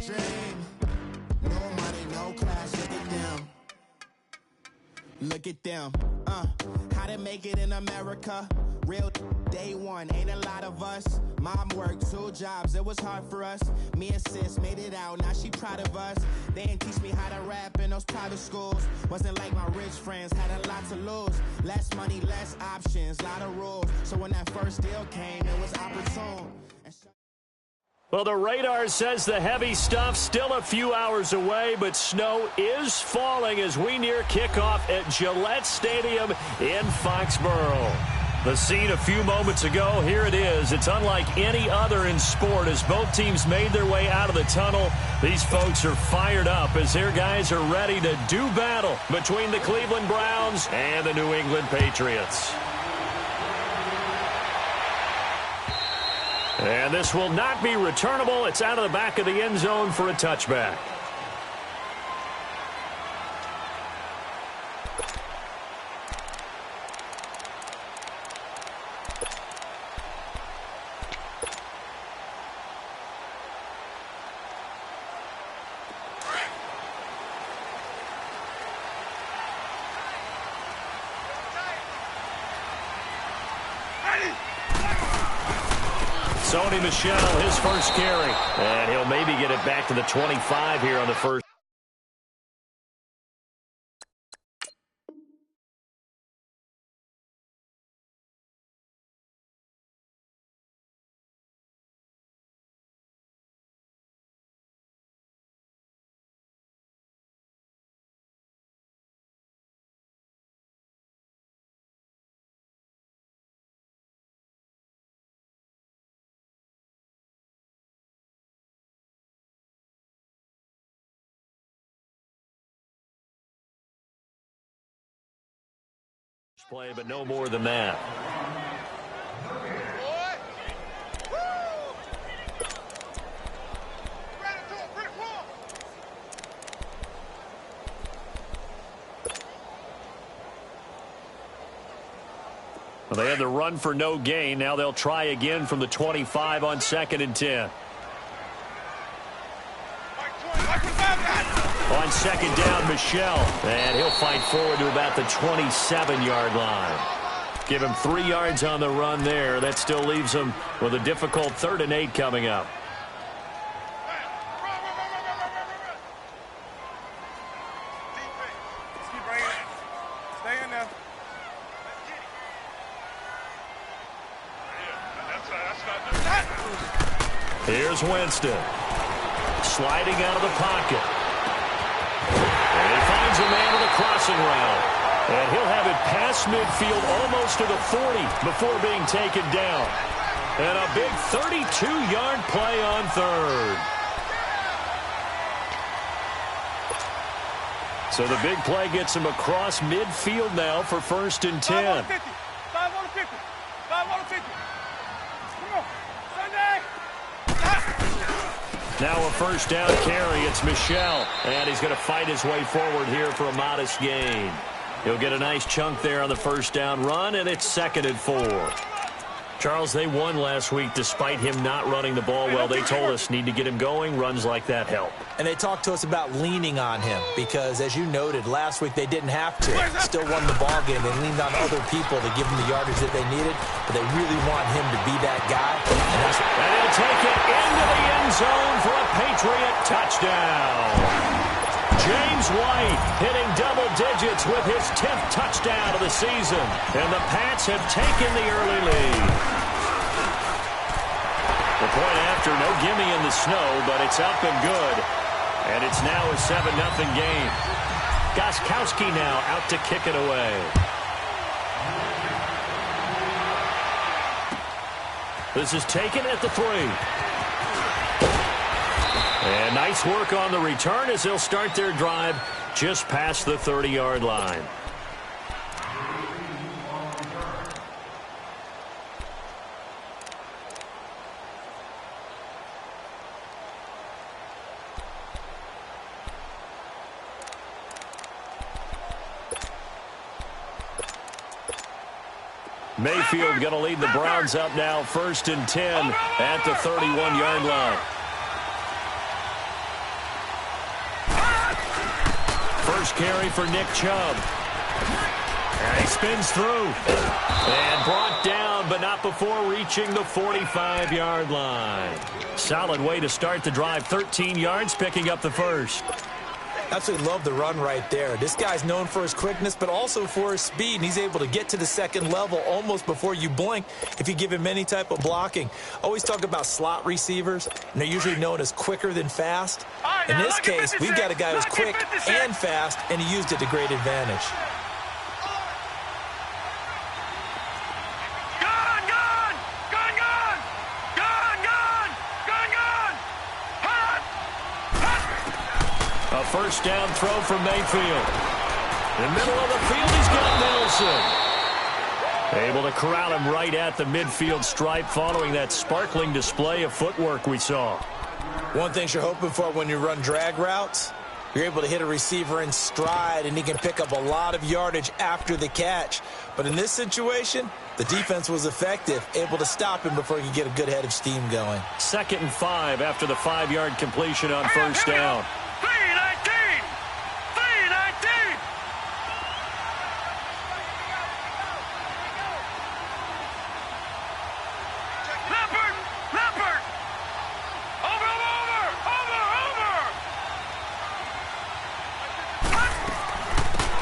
Dream. No money, no class, look at them. Look at them. How to make it in America. Real day one, ain't a lot of us. Mom worked 2 jobs, it was hard for us. Me and sis made it out, now she proud of us. They didn't teach me how to rap in those private schools. Wasn't like my rich friends, had a lot to lose. Less money, less options, lot of rules. So when that first deal came, it was opportune. Well, the radar says the heavy stuff still a few hours away, but snow is falling as we near kickoff at Gillette Stadium in Foxborough. The scene a few moments ago, here it is. It's unlike any other in sport as both teams made their way out of the tunnel. These folks are fired up as their guys are ready to do battle between the Cleveland Browns and the New England Patriots. And this will not be returnable. It's out of the back of the end zone for a touchback. Sony Michel, his first carry. And he'll maybe get it back to the 25 here on the first. Play, but no more than that. Well, they had the run for no gain. Now they'll try again from the 25 on 2nd and 10. On 2nd down, Michel. And he'll fight forward to about the 27-yard line. Give him 3 yards on the run there. That still leaves him with a difficult 3rd and 8 coming up. Here's Winston. Sliding out of the pocket. And he finds a man with a crossing route. And he'll have it past midfield almost to the 40 before being taken down. And a big 32-yard play on 3rd. So the big play gets him across midfield now for 1st and 10. 5 on 50. 5 on 50. Come on. Sunday. Now a 1st down carry. It's Michel. And he's going to fight his way forward here for a modest gain. He'll get a nice chunk there on the 1st down run, and it's 2nd and 4. Charles, they won last week despite him not running the ball well. They told us need to get him going. Runs like that help. And they talked to us about leaning on him because, as you noted, last week they didn't have to. Still won the ball game. They leaned on other people to give them the yardage that they needed, but they really want him to be that guy. And he'll take it into the end zone for a Patriot touchdown. James White hitting double digits with his 10th touchdown of the season. And the Pats have taken the early lead. The point after, no gimme in the snow, but it's up and good. And it's now a 7-0 game. Gostkowski now out to kick it away. This is taken at the 3. And nice work on the return as they'll start their drive just past the 30-yard line. Mayfield going to lead the Browns up now, 1st and 10 at the 31-yard line. first carry for Nick Chubb. And he spins through. And brought down, but not before reaching the 45-yard line. Solid way to start the drive. 13 yards, picking up the first. Absolutely love the run right there. This guy's known for his quickness, but also for his speed, and he's able to get to the second level almost before you blink if you give him any type of blocking. Always talk about slot receivers, and they're usually known as quicker than fast. In this case, we've got a guy who's quick and fast, and he used it to great advantage. A first down throw from Mayfield. In the middle of the field, he's got Nelson. Able to corral him right at the midfield stripe following that sparkling display of footwork we saw. One thing you're hoping for when you run drag routes, you're able to hit a receiver in stride, and he can pick up a lot of yardage after the catch. But in this situation, the defense was effective, able to stop him before he could get a good head of steam going. 2nd and 5 after the 5-yard completion on first down.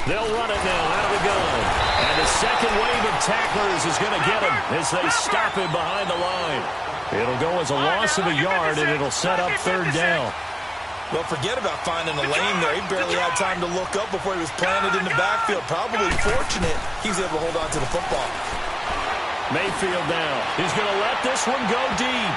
They'll run it now out of the gun. And the second wave of tacklers is going to get him as they stop him behind the line. It'll go as a loss of a yard, and it'll set up 3rd down. Well, forget about finding a lane there. He barely had time to look up before he was planted in the backfield. Probably fortunate he was able to hold on to the football. Mayfield now. He's going to let this one go deep.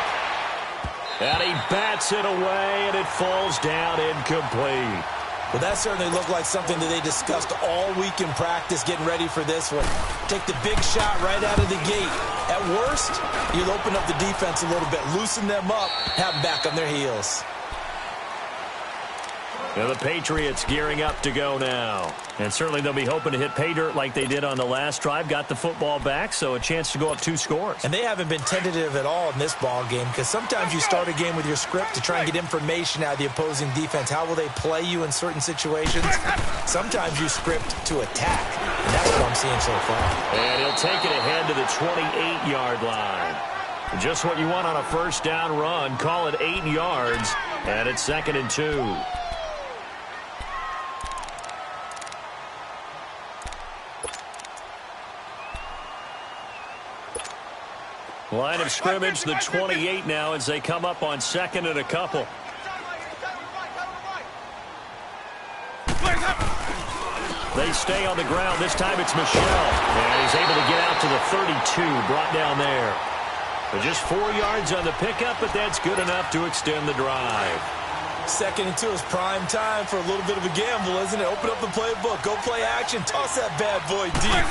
And he bats it away, and it falls down incomplete. Well, that certainly looked like something that they discussed all week in practice getting ready for this one. Take the big shot right out of the gate. At worst, you'll open up the defense a little bit, loosen them up, have them back on their heels. Now the Patriots gearing up to go now. And certainly they'll be hoping to hit pay dirt like they did on the last drive. Got the football back, so a chance to go up 2 scores. And they haven't been tentative at all in this ball game, because sometimes you start a game with your script to try and get information out of the opposing defense. How will they play you in certain situations? Sometimes you script to attack, and that's what I'm seeing so far. And he'll take it ahead to the 28-yard line. Just what you want on a first down run. Call it 8 yards, and it's 2nd and 2. Line of scrimmage, the 28 now as they come up on 2nd and a couple. They stay on the ground. This time it's Michel. And he's able to get out to the 32, brought down there. But just 4 yards on the pickup, but that's good enough to extend the drive. 2nd and 2 is prime time for a little bit of a gamble, isn't it? Open up the playbook, go play action, toss that bad boy deep.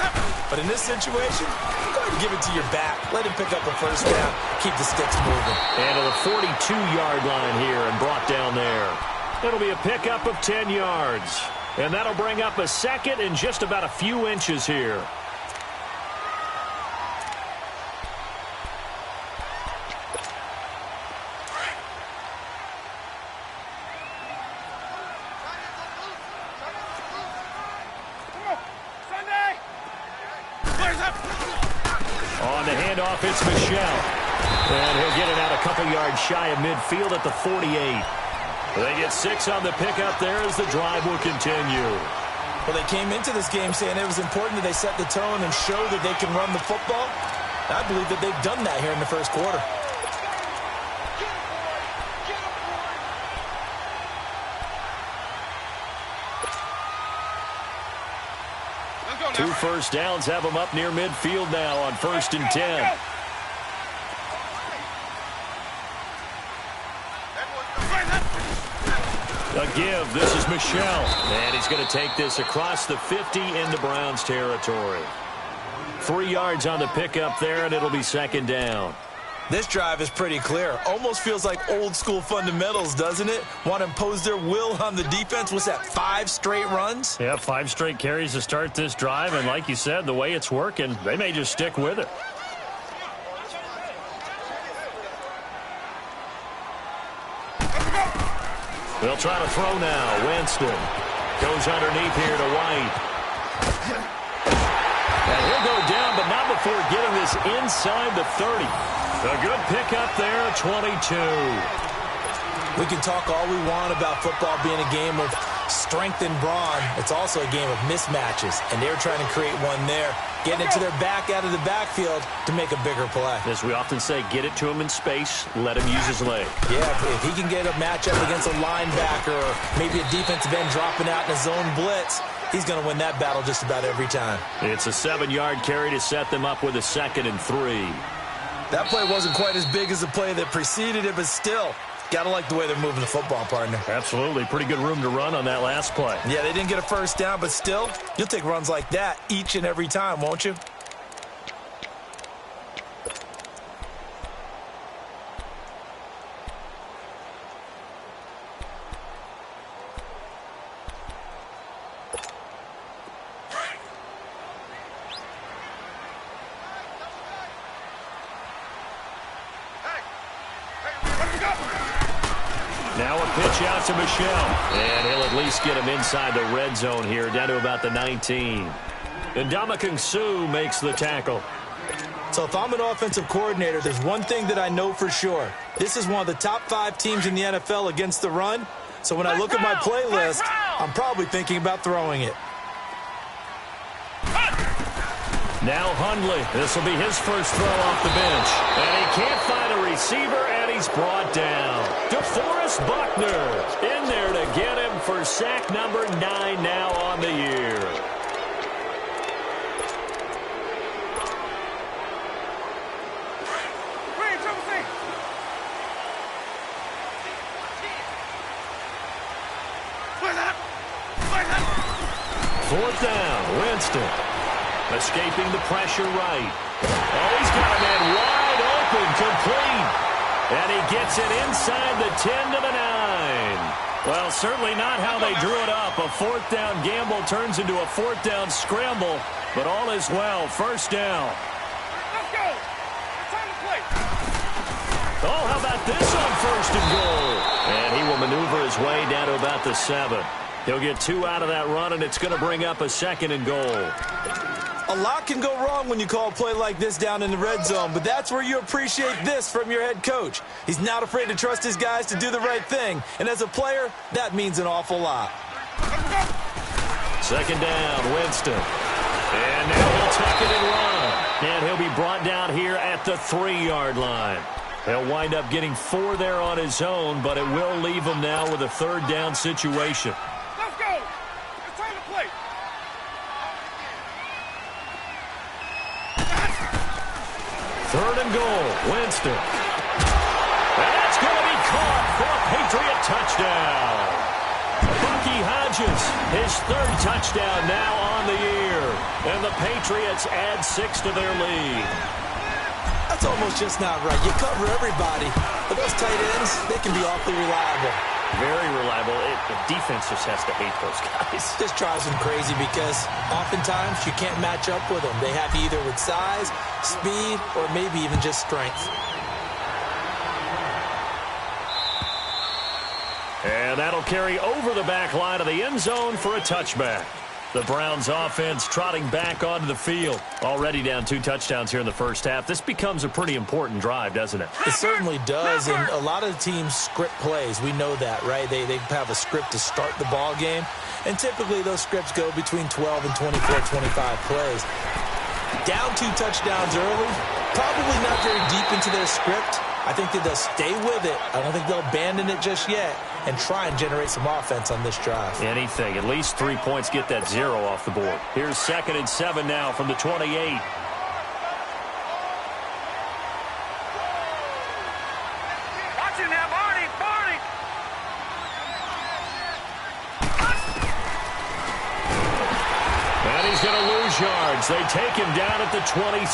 But in this situation, go ahead and give it to your back. Let him pick up a first down, keep the sticks moving. And to the 42-yard line here and brought down there. It'll be a pickup of 10 yards. And that'll bring up a 2nd and just about a few inches here. On the handoff, it's Michel. And he'll get it out a couple yards shy of midfield at the 48. They get 6 on the pickup there as the drive will continue. Well, they came into this game saying it was important that they set the tone and show that they can run the football. I believe that they've done that here in the first quarter. Two first downs have them up near midfield now on 1st and 10. A give. This is Michel. And he's going to take this across the 50 into Browns territory. 3 yards on the pickup there, and it'll be 2nd down. This drive is pretty clear. Almost feels like old school fundamentals, doesn't it? Want to impose their will on the defense. What's that, 5 straight runs? Yeah, 5 straight carries to start this drive. And like you said, the way it's working, they may just stick with it. They'll try to throw now. Winston Goes underneath here to White. And he'll go down, but not before getting this inside the 30. A good pickup there, 22. We can talk all we want about football being a game of strength and brawn. It's also a game of mismatches, and they're trying to create one there, getting it to their back out of the backfield to make a bigger play. As we often say, get it to him in space, let him use his leg. Yeah, if he can get a matchup against a linebacker or maybe a defensive end dropping out in a zone blitz, he's going to win that battle just about every time. It's a 7-yard carry to set them up with a 2nd and 3. That play wasn't quite as big as the play that preceded it, but still, got to like the way they're moving the football, partner. Absolutely. Pretty good room to run on that last play. Yeah, they didn't get a first down, but still, you'll take runs like that each and every time, won't you? Now a pitch out to Michelle. And he'll at least get him inside the red zone here, down to about the 19. And Ndamukong Suh makes the tackle. So if I'm an offensive coordinator, there's one thing that I know for sure. This is one of the top 5 teams in the NFL against the run. So when I look at my playlist, I'm probably thinking about throwing it. Now Hundley. This will be his first throw off the bench. And he can't find a receiver, and he's brought down. DeForest Buckner in there to get him for sack number 9 now on the year. Fourth down, Winston. Escaping the pressure right. Oh, he's got a man wide open, complete. And he gets it inside the 10 to the 9. Well, certainly not how they drew it up. A 4th down gamble turns into a 4th down scramble. But all is well. First down. Let's go. Time to play. Oh, how about this on 1st and goal? And he will maneuver his way down to about the 7. He'll get 2 out of that run, and it's going to bring up a 2nd and goal. A lot can go wrong when you call a play like this down in the red zone, but that's where you appreciate this from your head coach. He's not afraid to trust his guys to do the right thing, and as a player, that means an awful lot. 2nd down, Winston. And now he'll tuck it and run. And he'll be brought down here at the 3-yard line. He'll wind up getting 4 there on his own, but it will leave him now with a 3rd down situation. Let's go. It's time to play. 3rd and goal, Winston. And that's going to be caught for a Patriot touchdown. Bucky Hodges, his 3rd touchdown now on the year. And the Patriots add 6 to their lead. That's almost just not right. You cover everybody, but those tight ends, they can be awfully reliable. Very reliable. The defense just has to hate those guys. This drives them crazy because oftentimes you can't match up with them. They have you either with size, speed, or maybe even just strength. And that'll carry over the back line of the end zone for a touchback. The Browns offense trotting back onto the field. Already down 2 touchdowns here in the first half. This becomes a pretty important drive, doesn't it? It certainly does, and a lot of the teams script plays. We know that, right? They have a script to start the ball game, and typically those scripts go between 12 and 24, 25 plays. Down 2 touchdowns early, probably not very deep into their script. I think that they'll stay with it. I don't think they'll abandon it just yet and try and generate some offense on this drive. Anything. At least 3 points, get that 0 off the board. Here's 2nd and 7 now from the 28. Watch it now, Barney. And he's going to lose yards. They take him down at the 26.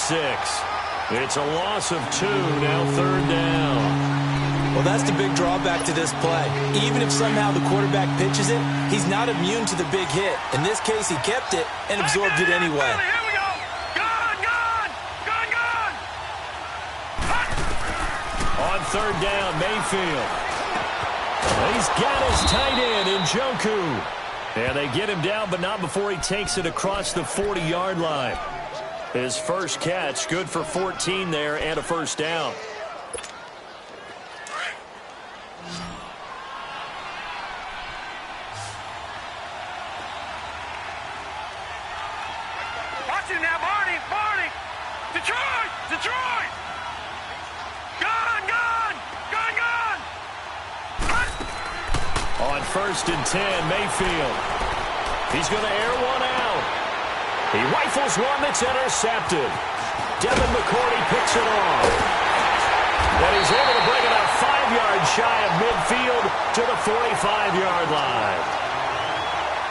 It's a loss of 2, now 3rd down. Well, that's the big drawback to this play. Even if somehow the quarterback pitches it, he's not immune to the big hit. In this case, he kept it and absorbed it anyway. Here we go. Gone. On 3rd down, Mayfield. He's got his tight end, Njoku. And they get him down, but not before he takes it across the 40-yard line. His first catch, good for 14 there and a first down. Watch him now, Barney! Detroit! Detroit! Gone! On 1st and 10, Mayfield. He's going to air one out. He rifles one that's intercepted. Devin McCourty picks it off. And he's able to bring it out 5 yards shy of midfield to the 45-yard line.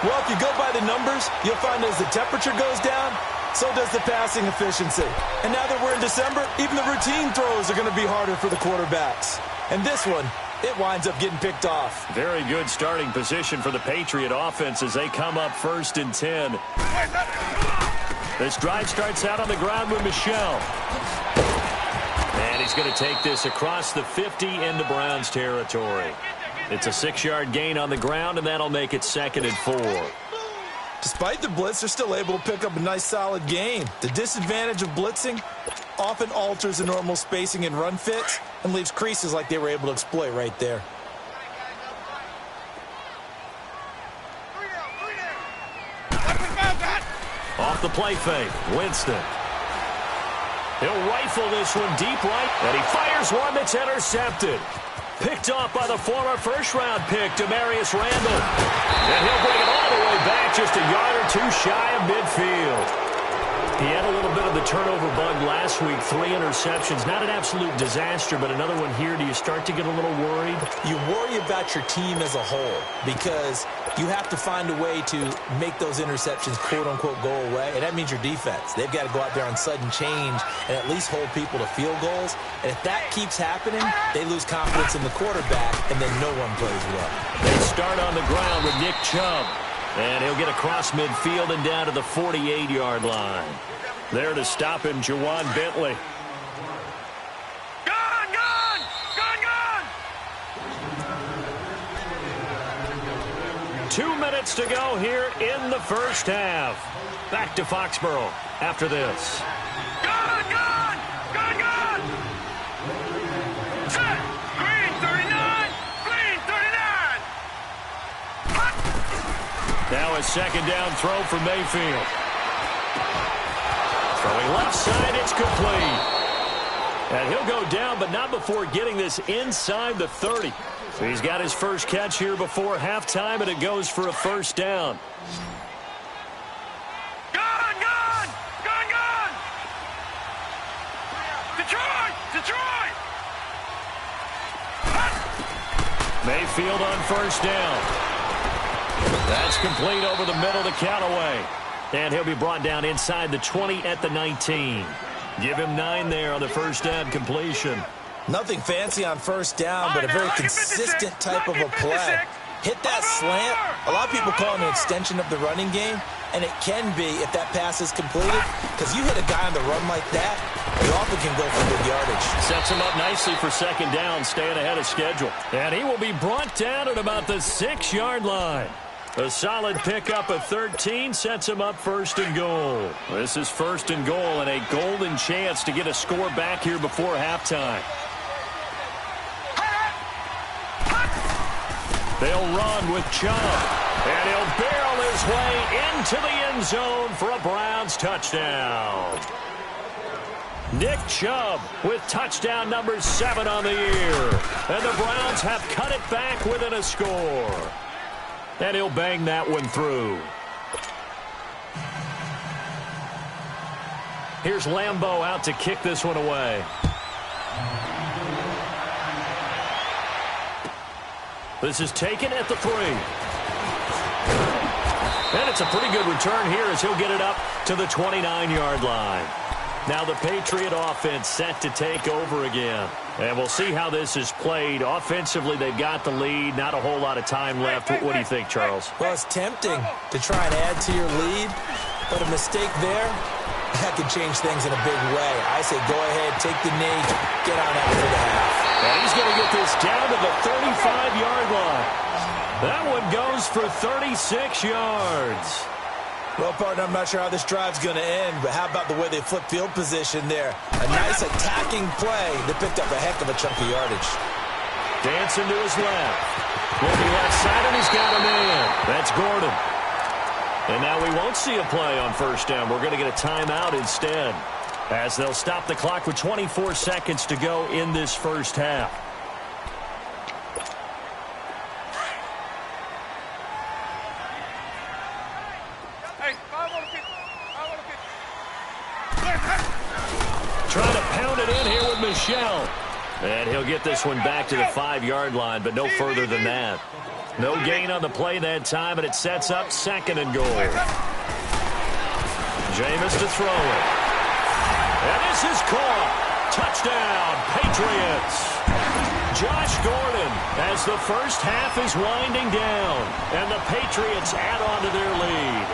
Well, if you go by the numbers, you'll find as the temperature goes down, so does the passing efficiency. And now that we're in December, even the routine throws are going to be harder for the quarterbacks. And this one, it winds up getting picked off. Very good starting position for the Patriot offense as they come up 1st and 10. This drive starts out on the ground with Michel. And he's going to take this across the 50 into Browns territory. It's a 6-yard gain on the ground, and that'll make it 2nd and 4. Despite the blitz, they're still able to pick up a nice solid gain. The disadvantage of blitzing often alters the normal spacing and run fits and leaves creases like they were able to exploit right there. Off the play fake, Winston. He'll rifle this one deep right, and he fires one that's intercepted. Picked off by the former first-round pick, Demarius Randall. And he'll bring it all the way back just a yard or two shy of midfield. He had a little bit of the turnover bug last week, 3 interceptions. Not an absolute disaster, but another one here. Do you start to get a little worried? You worry about your team as a whole because you have to find a way to make those interceptions, quote-unquote, go away, and that means your defense. They've got to go out there on sudden change and at least hold people to field goals. And if that keeps happening, they lose confidence in the quarterback, and then no one plays well. They start on the ground with Nick Chubb. And he'll get across midfield and down to the 48-yard line. There to stop him, Juwan Bentley. Gone! 2 minutes to go here in the first half. Back to Foxborough after this. Gone! Set! Green 39! Now a 2nd down throw for Mayfield. Throwing left side, it's complete. And he'll go down, but not before getting this inside the 30. So he's got his first catch here before halftime, and it goes for a first down. Gone! Detroit! Mayfield on first down. That's complete over the middle to Callaway. And he'll be brought down inside the 20 at the 19. Give him 9 there on the first down completion. Nothing fancy on first down, but a very consistent type of a play. Hit that slant. A lot of people call it an extension of the running game, and it can be if that pass is completed, because you hit a guy on the run like that, you often can go for good yardage. Sets him up nicely for 2nd down, staying ahead of schedule. And he will be brought down at about the 6-yard line. A solid pickup of 13 sets him up 1st and goal. This is 1st and goal and a golden chance to get a score back here before halftime. They'll run with Chubb, and he'll barrel his way into the end zone for a Browns touchdown. Nick Chubb with touchdown number 7 on the year. And the Browns have cut it back within a score. And he'll bang that one through. Here's Lambeau out to kick this one away. This is taken at the 3. And it's a pretty good return here as he'll get it up to the 29-yard line. Now the Patriot offense set to take over again. And we'll see how this is played. Offensively, they've got the lead. Not a whole lot of time left. What do you think, Charles? Well, it's tempting to try and add to your lead, but a mistake there, that could change things in a big way. I say go ahead, take the knee, get on out for the half. And he's going to get this down to the 35-yard line. That one goes for 36 yards. Well, partner, I'm not sure how this drive's going to end, but how about the way they flip field position there? A nice attacking play that picked up a heck of a chunk of yardage. Dancing to his left. Looking left side, and he's got a man. That's Gordon. And now we won't see a play on first down. We're going to get a timeout instead, as they'll stop the clock with 24 seconds to go in this first half. Trying to pound it in here with Michel. And he'll get this one back to the 5-yard line, but no further than that. No gain on the play that time, and it sets up 2nd and goal. Jameis to throw it. And this is caught. Touchdown, Patriots. Josh Gordon, as the first half is winding down, and the Patriots add on to their lead.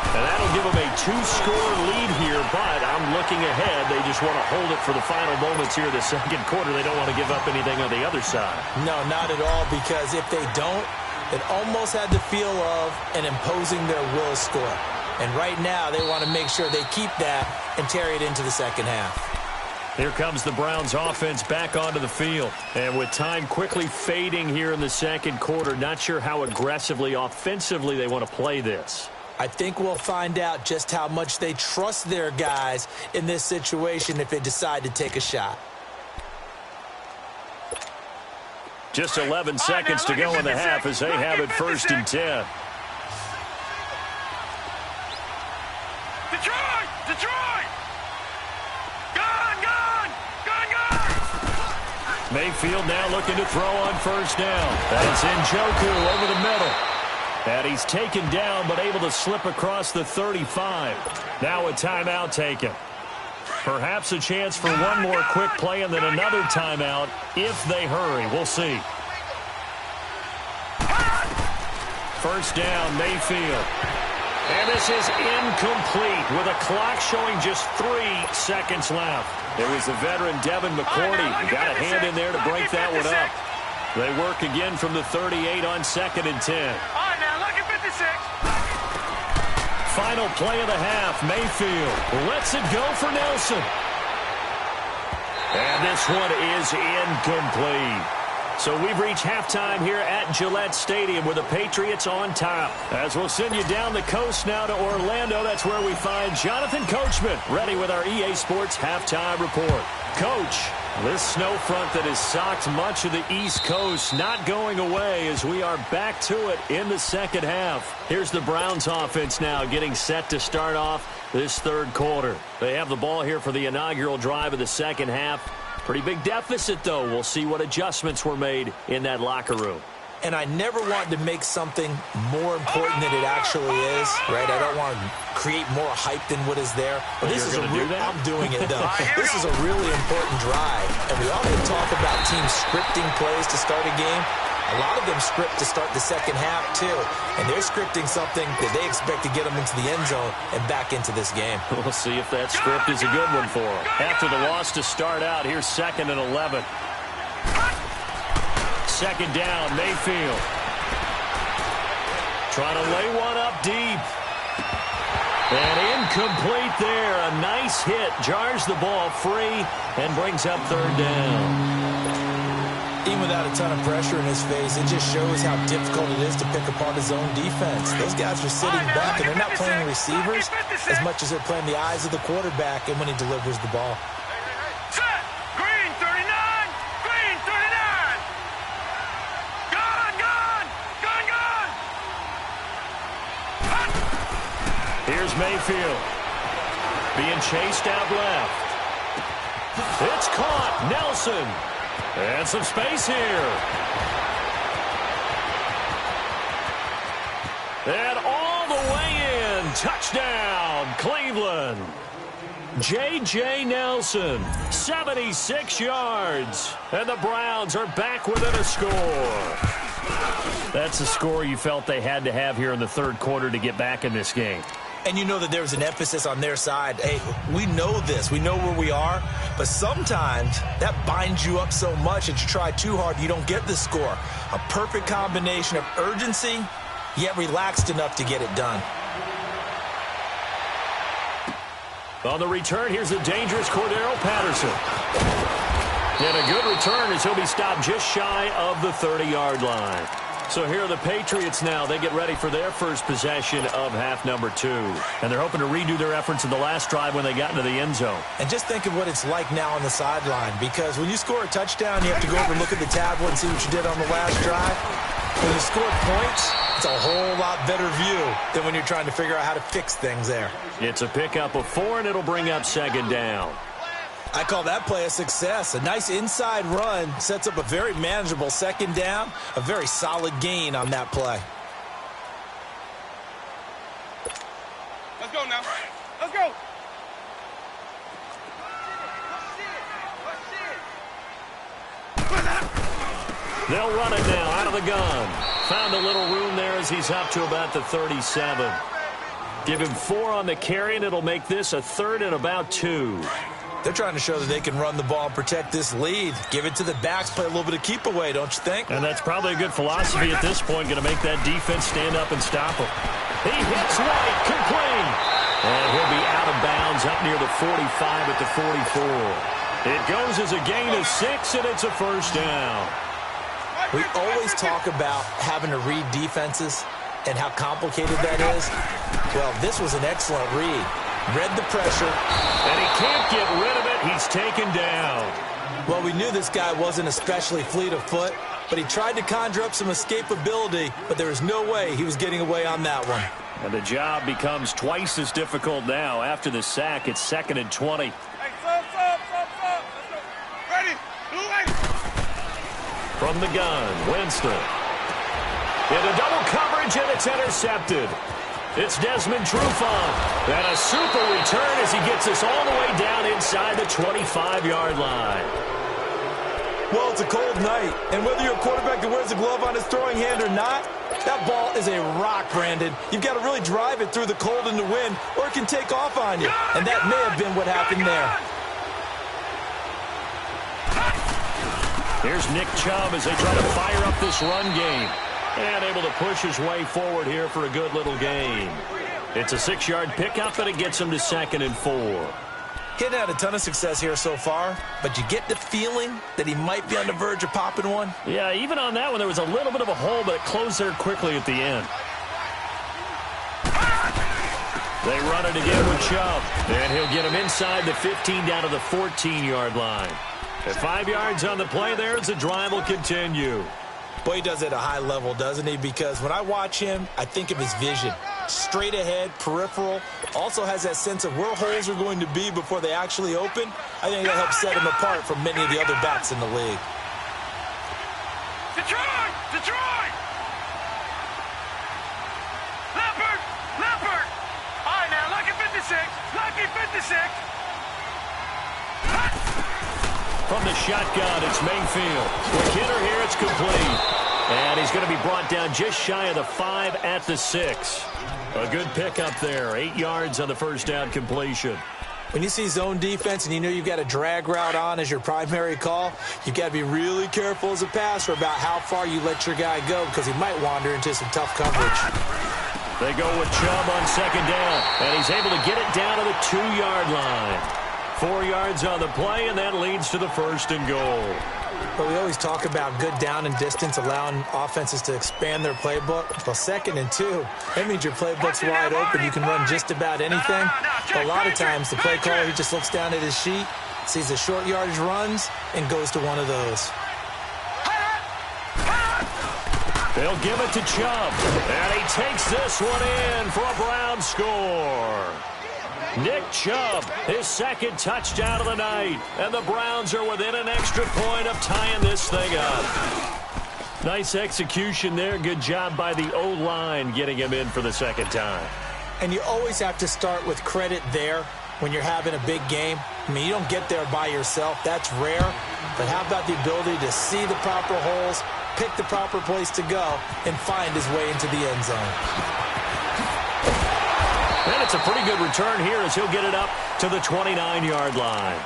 And that'll give them a 2-score lead here, but I'm looking ahead. They just want to hold it for the final moments here of the second quarter. They don't want to give up anything on the other side. No, not at all, because if they don't, it almost had the feel of an imposing their will score. And right now, they want to make sure they keep that and carry it into the second half. Here comes the Browns offense back onto the field. And with time quickly fading here in the second quarter, not sure how aggressively, offensively they want to play this. I think we'll find out just how much they trust their guys in this situation if they decide to take a shot. Just 11 seconds to go in the half as they have it 1st and 10. Detroit! Gone! Mayfield now looking to throw on first down. That's Njoku over the middle. And he's taken down, but able to slip across the 35. Now a timeout taken. Perhaps a chance for one more quick play and then another timeout if they hurry. We'll see. First down, Mayfield. And this is incomplete with a clock showing just 3 seconds left. It was the veteran Devin McCourty who got a hand in there to break that one up. They work again from the 38 on 2nd and 10. Final play of the half. Mayfield lets it go for Nelson. And this one is incomplete. So we've reached halftime here at Gillette Stadium with the Patriots on top. As we'll send you down the coast now to Orlando, that's where we find Jonathan Coachman ready with our EA Sports halftime report. Coach, this snow front that has socked much of the East Coast not going away as we are back to it in the second half. Here's the Browns offense now getting set to start off this third quarter. They have the ball here for the inaugural drive of the second half. Pretty big deficit, though. We'll see what adjustments were made in that locker room. And I never want to make something more important than it actually is, right? I don't want to create more hype than what is there. But this is I'm doing it, though. This is a really important drive. And we often talk about teams scripting plays to start a game. A lot of them script to start the second half, too. And they're scripting something that they expect to get them into the end zone and back into this game. We'll see if that script is a good one for them. After the loss to start out, here's 2nd and 11. Second down, Mayfield. Trying to lay one up deep. And incomplete there. A nice hit. Jars the ball free and brings up 3rd down. Even without a ton of pressure in his face, it just shows how difficult it is to pick apart his own defense. Those guys are sitting back, and they're not playing receivers as much as they're playing the eyes of the quarterback and when he delivers the ball. Set! Green 39! Green 39! Gone! Here's Mayfield. Being chased out left. It's caught. Nelson. And some space here. And all the way in. Touchdown, Cleveland. J.J. Nelson, 76 yards. And the Browns are back within a score. That's a score you felt they had to have here in the third quarter to get back in this game. And you know that there's an emphasis on their side. Hey, we know this. We know where we are. But sometimes that binds you up so much that you try too hard, you don't get the score. A perfect combination of urgency, yet relaxed enough to get it done. On the return, here's the dangerous Cordero Patterson. And a good return as he'll be stopped just shy of the 30-yard line. So here are the Patriots now. They get ready for their first possession of half number 2. And they're hoping to redo their efforts in the last drive when they got into the end zone. And just think of what it's like now on the sideline, because when you score a touchdown, you have to go over and look at the tablet and see what you did on the last drive. When you score points, it's a whole lot better view than when you're trying to figure out how to fix things there. It's a pickup of 4, and it'll bring up second down. I call that play a success. A nice inside run sets up a very manageable second down, a very solid gain on that play. Let's go now. Let's go. They'll run it now out of the gun. Found a little room there as he's up to about the 37. Give him 4 on the carry, and it'll make this a 3rd and about 2. They're trying to show that they can run the ball and protect this lead. Give it to the backs, play a little bit of keep away, don't you think? And that's probably a good philosophy at this point, going to make that defense stand up and stop him. He hits White, complete. And he'll be out of bounds up near the 45 at the 44. It goes as a gain of 6, and it's a first down. We always talk about having to read defenses and how complicated that is. Well, this was an excellent read. Read the pressure. And he can't get rid of it. He's taken down. Well, we knew this guy wasn't especially fleet of foot, but he tried to conjure up some escapability, but there was no way he was getting away on that one. And the job becomes twice as difficult now. After the sack, it's 2nd and 20. Hey, stop. Let's go. Ready. Blue light. From the gun, Winston. Into double coverage, and it's intercepted. It's Desmond Trufant. And a super return as he gets us all the way down inside the 25-yard line. Well, it's a cold night, and whether you're a quarterback that wears a glove on his throwing hand or not, that ball is a rock, Brandon. You've got to really drive it through the cold and the wind, or it can take off on you. And that may have been what happened there. Here's Nick Chubb as they try to fire up this run game. And able to push his way forward here for a good little gain. It's a 6-yard pickup, and it gets him to 2nd and 4. He hadn't had a ton of success here so far, but you get the feeling that he might be on the verge of popping one. Yeah, even on that one, there was a little bit of a hole, but it closed there quickly at the end. They run it again with Chubb, and he'll get him inside the 15 down to the 14-yard line. At 5 yards on the play there as the drive will continue. Boy, he does it at a high level, doesn't he? Because when I watch him, I think of his vision. Straight ahead, peripheral. Also has that sense of where holes are going to be before they actually open. I think that helps set him apart from many of the other backs in the league. Detroit! Leopard! All right, now, lucky 56. From the shotgun, it's Mayfield. With Kidder here, it's complete. And he's going to be brought down just shy of the 5 at the 6. A good pickup there. 8 yards on the first down completion. When you see zone defense and you know you've got a drag route on as your primary call, you've got to be really careful as a passer about how far you let your guy go because he might wander into some tough coverage. They go with Chubb on 2nd down, and he's able to get it down to the 2-yard line. 4 yards on the play, and that leads to the 1st and goal. But we always talk about good down and distance, allowing offenses to expand their playbook. Well, 2nd and 2, that means your playbook's wide open. You can run just about anything. But a lot of times, the play caller, he just looks down at his sheet, sees the short yardage runs, and goes to one of those. They'll give it to Chubb, and he takes this one in for a Brown score. Nick Chubb, his 2nd touchdown of the night, and the Browns are within an extra point of tying this thing up. Nice execution there. Good job by the O-line getting him in for the 2nd time. And you always have to start with credit there when you're having a big game. I mean, you don't get there by yourself. That's rare. But how about the ability to see the proper holes, pick the proper place to go, and find his way into the end zone? And it's a pretty good return here as he'll get it up to the 29-yard line.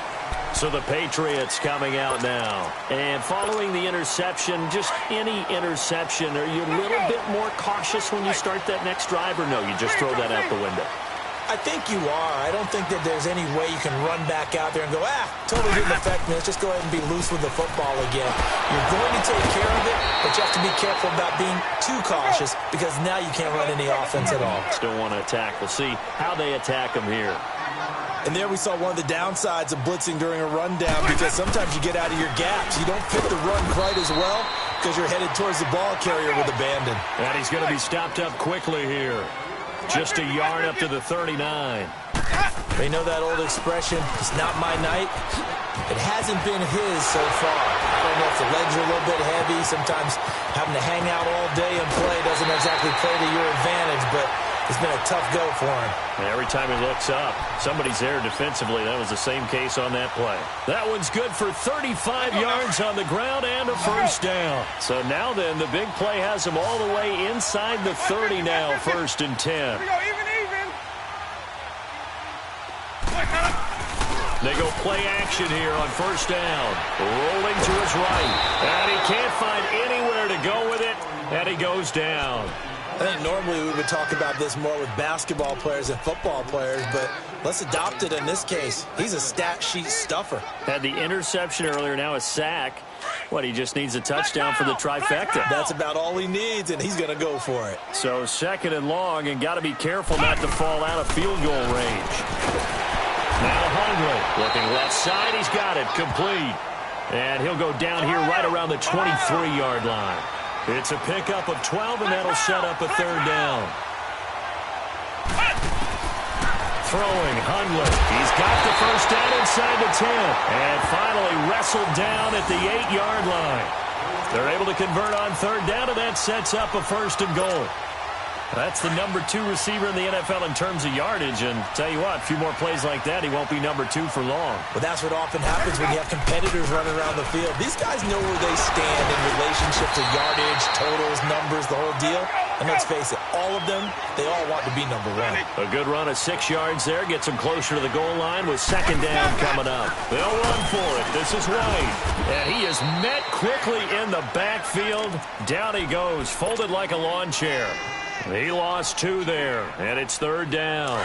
So the Patriots coming out now. And following the interception, just any interception, are you a little bit more cautious when you start that next drive, or no, you just throw that out the window? I think you are. I don't think that there's any way you can run back out there and go, totally didn't affect me. Let's just go ahead and be loose with the football again. You're going to take care of it, but you have to be careful about being too cautious because now you can't run any offense at all. Still want to attack. We'll see how they attack them here. And there we saw one of the downsides of blitzing during a rundown because sometimes you get out of your gaps. You don't fit the run quite as well because you're headed towards the ball carrier with abandon. And he's going to be stopped up quickly here. Just a yard up to the 39. They know that old expression, it's not my night. It hasn't been his so far. I don't know if the legs are a little bit heavy. Sometimes having to hang out all day and play doesn't exactly play to your advantage, but it's been a tough go for him. And every time he looks up, somebody's there defensively. That was the same case on that play. That one's good for 35 yards on the ground and a first down. So now then, the big play has him all the way inside the 30 now, 1st and 10. They go play action here on first down. Rolling to his right. And he can't find anywhere to go with it, and he goes down. I think normally we would talk about this more with basketball players and football players, but let's adopt it in this case. He's a stat sheet stuffer. Had the interception earlier, now a sack. What, he just needs a touchdown for the trifecta. That's about all he needs, and he's going to go for it. So 2nd and long, and got to be careful not to fall out of field goal range. Now Hundley looking left side. He's got it complete. And he'll go down here right around the 23-yard line. It's a pickup of 12, and that'll set up a 3rd down. Throwing, Hundley. He's got the first down inside the 10. And finally wrestled down at the 8-yard line. They're able to convert on 3rd down, and that sets up a 1st and goal. That's the number 2 receiver in the NFL in terms of yardage. And tell you what, a few more plays like that, he won't be number 2 for long. But that's what often happens when you have competitors running around the field. These guys know where they stand in relationship to yardage, totals, numbers, the whole deal. And let's face it, all of them, they all want to be number 1. A good run of 6 yards there gets them closer to the goal line with 2nd down coming up. They'll run for it. This is White. And he is met quickly in the backfield. Down he goes, folded like a lawn chair. He lost 2 there, and it's 3rd down.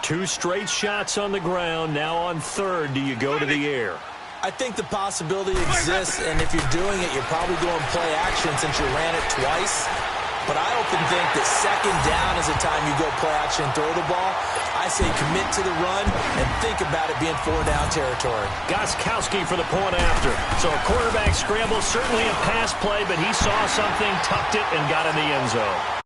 2 straight shots on the ground. Now on 3rd, do you go to the air? I think the possibility exists, and if you're doing it, you're probably going play action since you ran it twice. But I often think that 2nd down is the time you go play action and throw the ball. I say commit to the run and think about it being 4-down territory. Gostkowski for the point after. So a quarterback scramble, certainly a pass play, but he saw something, tucked it, and got in the end zone.